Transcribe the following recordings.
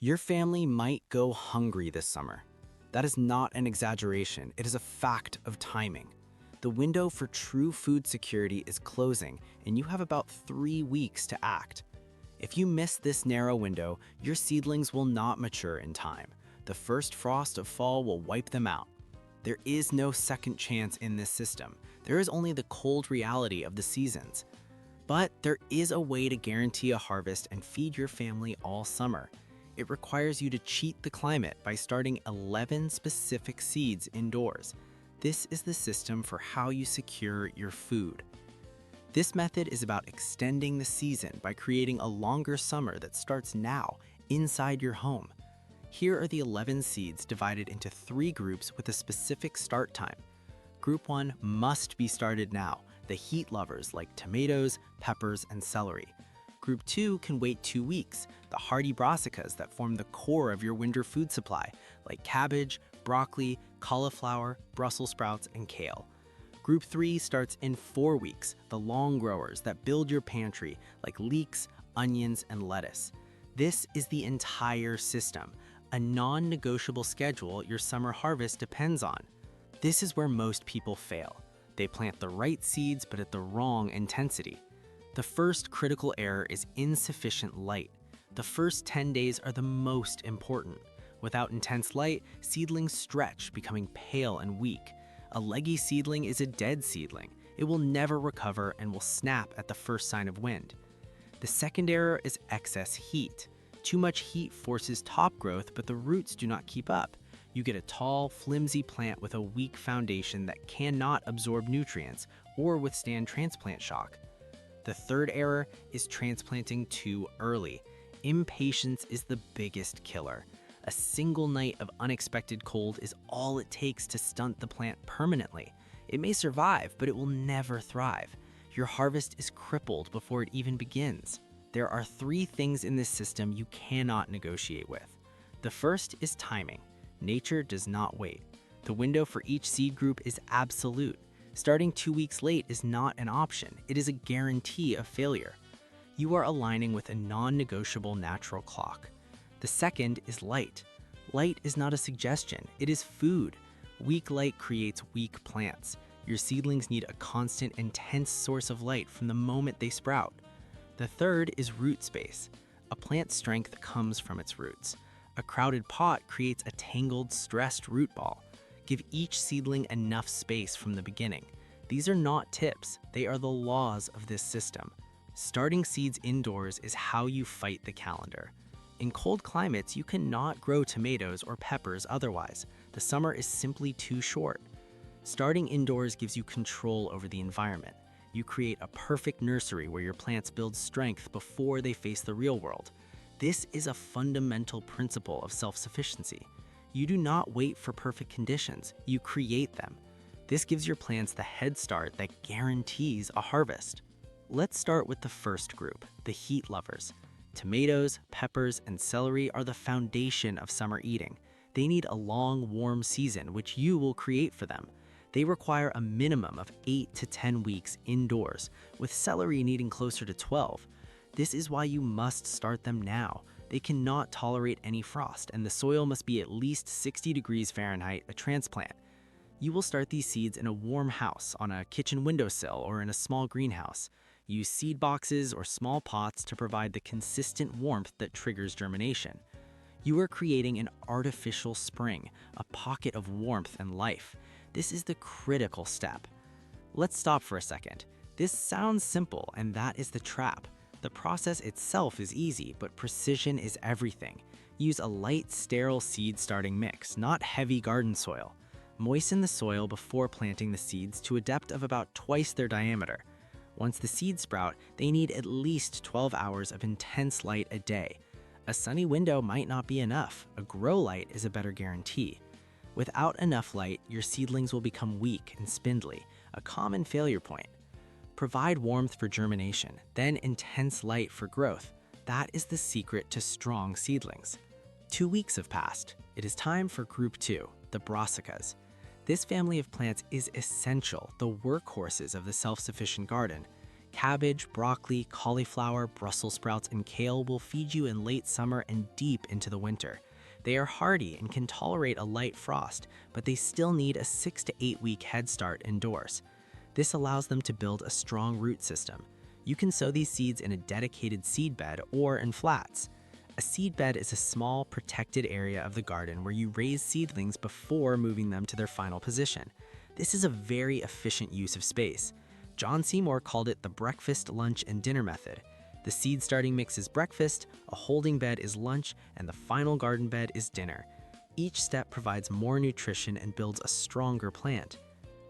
Your family might go hungry this summer. That is not an exaggeration, it is a fact of timing. The window for true food security is closing, and you have about 3 weeks to act. If you miss this narrow window, your seedlings will not mature in time. The first frost of fall will wipe them out. There is no second chance in this system. There is only the cold reality of the seasons. But there is a way to guarantee a harvest and feed your family all summer. It requires you to cheat the climate by starting 11 specific seeds indoors. This is the system for how you secure your food. This method is about extending the season by creating a longer summer that starts now, inside your home. Here are the 11 seeds divided into 3 groups with a specific start time. Group 1 must be started now, the heat lovers like tomatoes, peppers, and celery. Group 2 can wait 2 weeks, the hardy brassicas that form the core of your winter food supply, like cabbage, broccoli, cauliflower, Brussels sprouts, and kale. Group 3 starts in 4 weeks, the long growers that build your pantry, like leeks, onions, and lettuce. This is the entire system, a non-negotiable schedule your summer harvest depends on. This is where most people fail. They plant the right seeds but at the wrong intensity. The first critical error is insufficient light. The first 10 days are the most important. Without intense light, seedlings stretch, becoming pale and weak. A leggy seedling is a dead seedling. It will never recover and will snap at the first sign of wind. The second error is excess heat. Too much heat forces top growth, but the roots do not keep up. You get a tall, flimsy plant with a weak foundation that cannot absorb nutrients or withstand transplant shock. The third error is transplanting too early. Impatience is the biggest killer. A single night of unexpected cold is all it takes to stunt the plant permanently. It may survive, but it will never thrive. Your harvest is crippled before it even begins. There are 3 things in this system you cannot negotiate with. The first is timing. Nature does not wait. The window for each seed group is absolute. Starting 2 weeks late is not an option. It is a guarantee of failure. You are aligning with a non-negotiable natural clock. The second is light. Light is not a suggestion, it is food. Weak light creates weak plants. Your seedlings need a constant, intense source of light from the moment they sprout. The third is root space. A plant's strength comes from its roots. A crowded pot creates a tangled, stressed root ball. Give each seedling enough space from the beginning. These are not tips, they are the laws of this system. Starting seeds indoors is how you fight the calendar. In cold climates, you cannot grow tomatoes or peppers otherwise. The summer is simply too short. Starting indoors gives you control over the environment. You create a perfect nursery where your plants build strength before they face the real world. This is a fundamental principle of self-sufficiency. You do not wait for perfect conditions, you create them. This gives your plants the head start that guarantees a harvest. Let's start with the first group, the heat lovers. Tomatoes, peppers, and celery are the foundation of summer eating. They need a long, warm season, which you will create for them. They require a minimum of 8 to 10 weeks indoors, with celery needing closer to 12. This is why you must start them now. They cannot tolerate any frost, and the soil must be at least 60 degrees Fahrenheit a transplant. You will start these seeds in a warm house, on a kitchen windowsill, or in a small greenhouse. Use seed boxes or small pots to provide the consistent warmth that triggers germination. You are creating an artificial spring, a pocket of warmth and life. This is the critical step. Let's stop for a second. This sounds simple, and that is the trap. The process itself is easy, but precision is everything. Use a light, sterile seed starting mix, not heavy garden soil. Moisten the soil before planting the seeds to a depth of about twice their diameter. Once the seeds sprout, they need at least 12 hours of intense light a day. A sunny window might not be enough. A grow light is a better guarantee. Without enough light, your seedlings will become weak and spindly, a common failure point. Provide warmth for germination, then intense light for growth. That is the secret to strong seedlings. 2 weeks have passed. It is time for Group 2, the brassicas. This family of plants is essential, the workhorses of the self-sufficient garden. Cabbage, broccoli, cauliflower, Brussels sprouts, and kale will feed you in late summer and deep into the winter. They are hardy and can tolerate a light frost, but they still need a 6 to 8 week head start indoors. This allows them to build a strong root system. You can sow these seeds in a dedicated seed bed or in flats. A seed bed is a small, protected area of the garden where you raise seedlings before moving them to their final position. This is a very efficient use of space. John Seymour called it the breakfast, lunch, and dinner method. The seed starting mix is breakfast, a holding bed is lunch, and the final garden bed is dinner. Each step provides more nutrition and builds a stronger plant.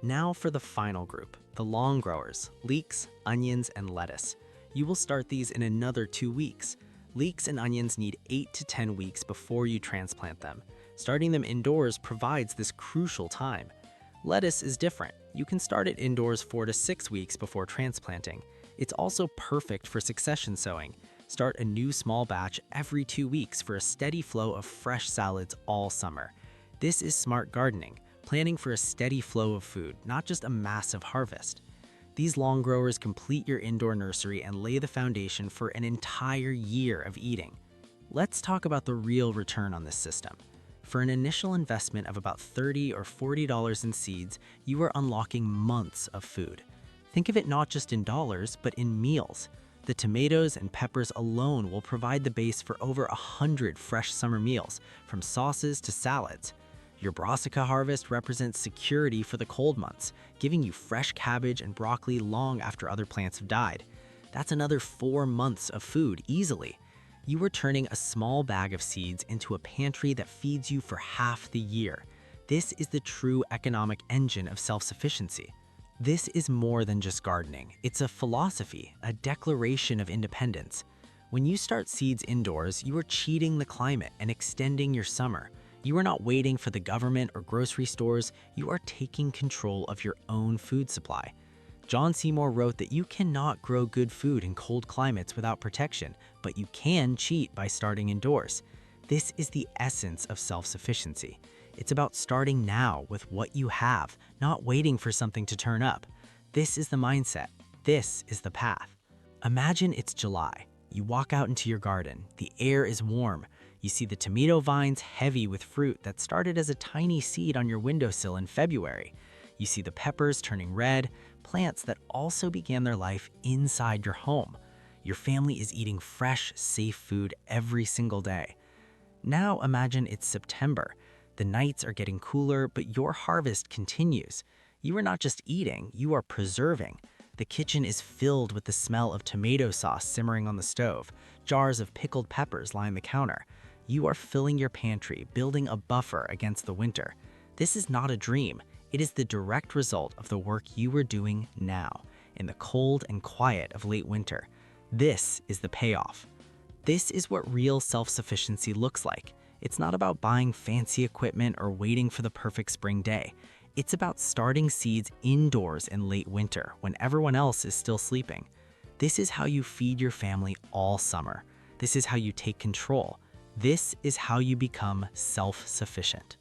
Now for the final group, the long growers, leeks, onions, and lettuce. You will start these in another 2 weeks. Leeks and onions need 8 to 10 weeks before you transplant them. Starting them indoors provides this crucial time. Lettuce is different. You can start it indoors 4 to 6 weeks before transplanting. It's also perfect for succession sowing. Start a new small batch every 2 weeks for a steady flow of fresh salads all summer. This is smart gardening, planning for a steady flow of food, not just a massive harvest. These long growers complete your indoor nursery and lay the foundation for an entire year of eating. Let's talk about the real return on this system. For an initial investment of about $30 or $40 in seeds, you are unlocking months of food. Think of it not just in dollars, but in meals. The tomatoes and peppers alone will provide the base for over 100 fresh summer meals, from sauces to salads. Your brassica harvest represents security for the cold months, giving you fresh cabbage and broccoli long after other plants have died. That's another 4 months of food easily. You are turning a small bag of seeds into a pantry that feeds you for half the year. This is the true economic engine of self-sufficiency. This is more than just gardening. It's a philosophy, a declaration of independence. When you start seeds indoors, you are cheating the climate and extending your summer. You are not waiting for the government or grocery stores. You are taking control of your own food supply. John Seymour wrote that you cannot grow good food in cold climates without protection, but you can cheat by starting indoors. This is the essence of self-sufficiency. It's about starting now with what you have, not waiting for something to turn up. This is the mindset. This is the path. Imagine it's July. You walk out into your garden. The air is warm. You see the tomato vines heavy with fruit that started as a tiny seed on your windowsill in February. You see the peppers turning red, plants that also began their life inside your home. Your family is eating fresh, safe food every single day. Now imagine it's September. The nights are getting cooler, but your harvest continues. You are not just eating, you are preserving. The kitchen is filled with the smell of tomato sauce simmering on the stove. Jars of pickled peppers line the counter. You are filling your pantry, building a buffer against the winter. This is not a dream. It is the direct result of the work you are doing now, in the cold and quiet of late winter. This is the payoff. This is what real self-sufficiency looks like. It's not about buying fancy equipment or waiting for the perfect spring day. It's about starting seeds indoors in late winter when everyone else is still sleeping. This is how you feed your family all summer. This is how you take control. This is how you become self-sufficient.